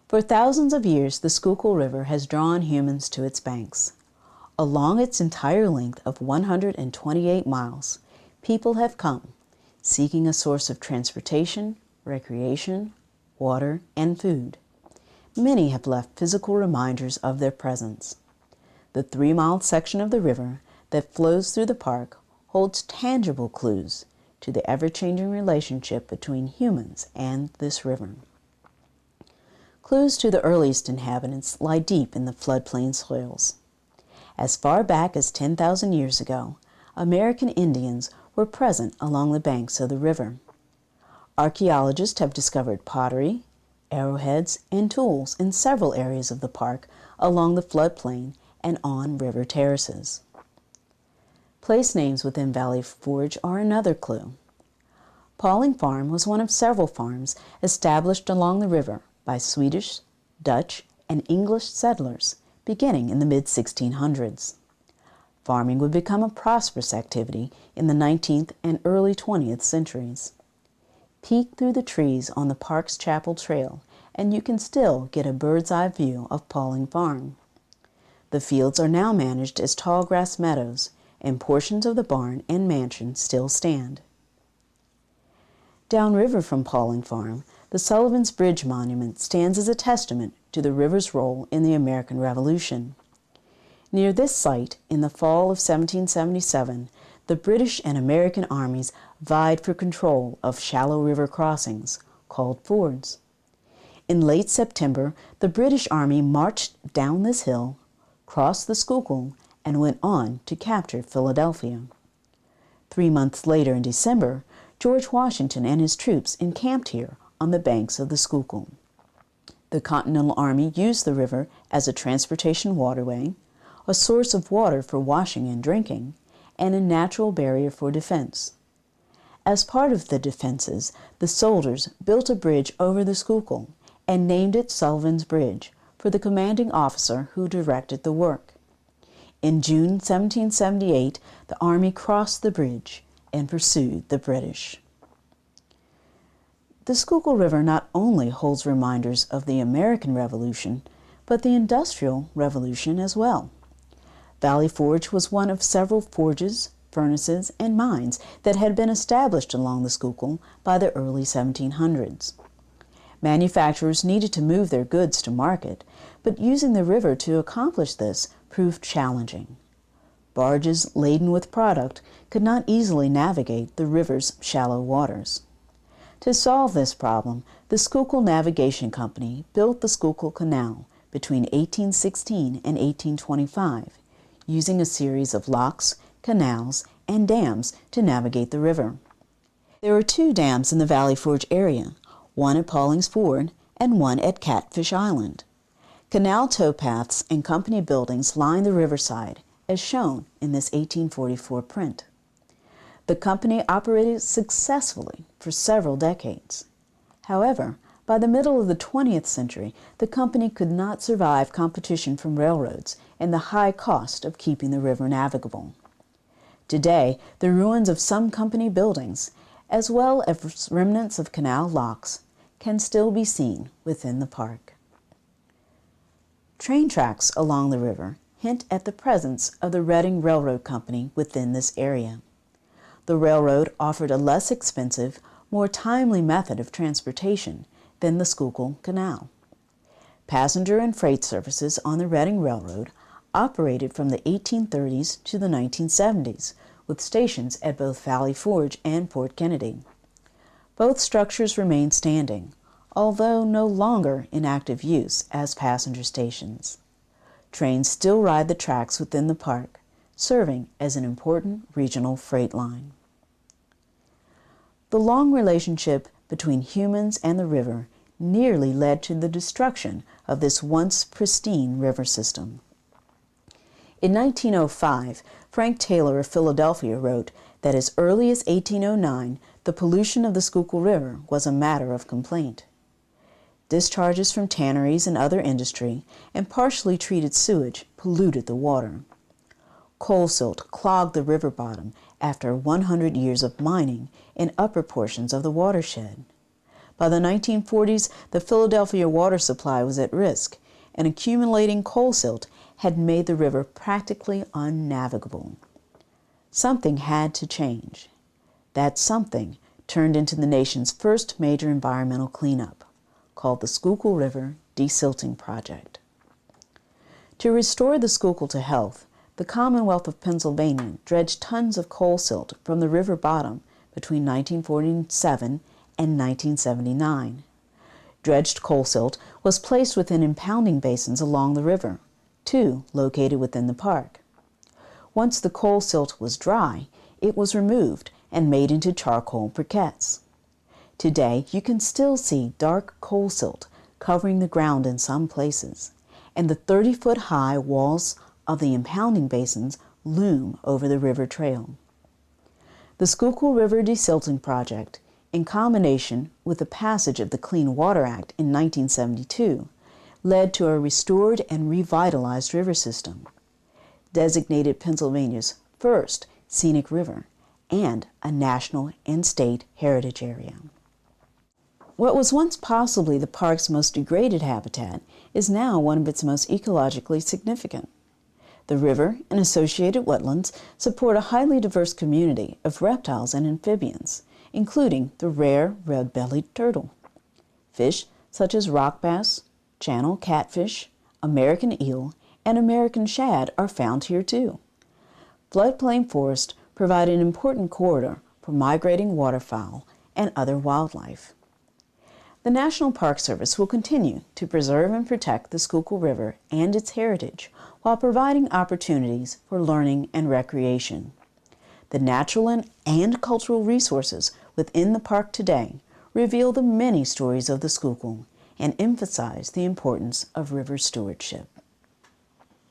For thousands of years, the Schuylkill River has drawn humans to its banks. Along its entire length of 128 miles, people have come, seeking a source of transportation, recreation, water, and food. Many have left physical reminders of their presence. The 3-mile section of the river that flows through the park holds tangible clues to the ever-changing relationship between humans and this river. Clues to the earliest inhabitants lie deep in the floodplain soils. As far back as 10,000 years ago, American Indians were present along the banks of the river. Archaeologists have discovered pottery, arrowheads, and tools in several areas of the park along the floodplain and on river terraces. Place names within Valley Forge are another clue. Pauling Farm was one of several farms established along the river by Swedish, Dutch, and English settlers beginning in the mid-1600s. Farming would become a prosperous activity in the 19th and early 20th centuries. Peek through the trees on the park's Chapel Trail, and you can still get a bird's-eye view of Pauling Farm. The fields are now managed as tall grass meadows, and portions of the barn and mansion still stand. Downriver from Pauling Farm, the Sullivans Bridge monument stands as a testament to the river's role in the American Revolution. Near this site, in the fall of 1777, the British and American armies vied for control of shallow river crossings, called fords. In late September, the British Army marched down this hill, crossed the Schuylkill, and went on to capture Philadelphia. 3 months later, in December, George Washington and his troops encamped here on the banks of the Schuylkill. The Continental Army used the river as a transportation waterway, a source of water for washing and drinking, and a natural barrier for defense. As part of the defenses, the soldiers built a bridge over the Schuylkill and named it Sullivans Bridge for the commanding officer who directed the work. In June 1778, the Army crossed the bridge and pursued the British. The Schuylkill River not only holds reminders of the American Revolution, but the Industrial Revolution as well. Valley Forge was one of several forges, furnaces, and mines that had been established along the Schuylkill by the early 1700s. Manufacturers needed to move their goods to market, but using the river to accomplish this proved challenging. Barges laden with product could not easily navigate the river's shallow waters. To solve this problem, the Schuylkill Navigation Company built the Schuylkill Canal between 1816 and 1825, using a series of locks, canals, and dams to navigate the river. There are 2 dams in the Valley Forge area, one at Pauling's Ford and one at Catfish Island. Canal towpaths and company buildings line the riverside, as shown in this 1844 print. The company operated successfully for several decades. However, by the middle of the 20th century, the company could not survive competition from railroads and the high cost of keeping the river navigable. Today, the ruins of some company buildings, as well as remnants of canal locks, can still be seen within the park. Train tracks along the river hint at the presence of the Reading Railroad Company within this area. The railroad offered a less expensive, more timely method of transportation than the Schuylkill Canal. Passenger and freight services on the Reading Railroad operated from the 1830s to the 1970s, with stations at both Valley Forge and Port Kennedy. Both structures remain standing, although no longer in active use as passenger stations. Trains still ride the tracks within the park, serving as an important regional freight line. The long relationship between humans and the river nearly led to the destruction of this once pristine river system. In 1905, Frank Taylor of Philadelphia wrote that as early as 1809, the pollution of the Schuylkill River was a matter of complaint. Discharges from tanneries and other industry and partially treated sewage polluted the water. Coal silt clogged the river bottom after 100 years of mining in upper portions of the watershed. By the 1940s, the Philadelphia water supply was at risk, and accumulating coal silt had made the river practically unnavigable. Something had to change. That something turned into the nation's first major environmental cleanup, called the Schuylkill River Desilting Project. To restore the Schuylkill to health, the Commonwealth of Pennsylvania dredged tons of coal silt from the river bottom between 1947 and 1979. Dredged coal silt was placed within impounding basins along the river, 2 located within the park. Once the coal silt was dry, it was removed and made into charcoal briquettes. Today, you can still see dark coal silt covering the ground in some places, and the 30-foot-high walls of the impounding basins loom over the river trail. The Schuylkill River Desilting Project, in combination with the passage of the Clean Water Act in 1972, led to a restored and revitalized river system, designated Pennsylvania's first scenic river, and a national and state heritage area. What was once possibly the park's most degraded habitat is now one of its most ecologically significant. The river and associated wetlands support a highly diverse community of reptiles and amphibians, including the rare red-bellied turtle. Fish such as rock bass, channel catfish, American eel, and American shad are found here too. Floodplain forests provide an important corridor for migrating waterfowl and other wildlife. The National Park Service will continue to preserve and protect the Schuylkill River and its heritage while providing opportunities for learning and recreation. The natural and cultural resources within the park today reveal the many stories of the Schuylkill and emphasize the importance of river stewardship.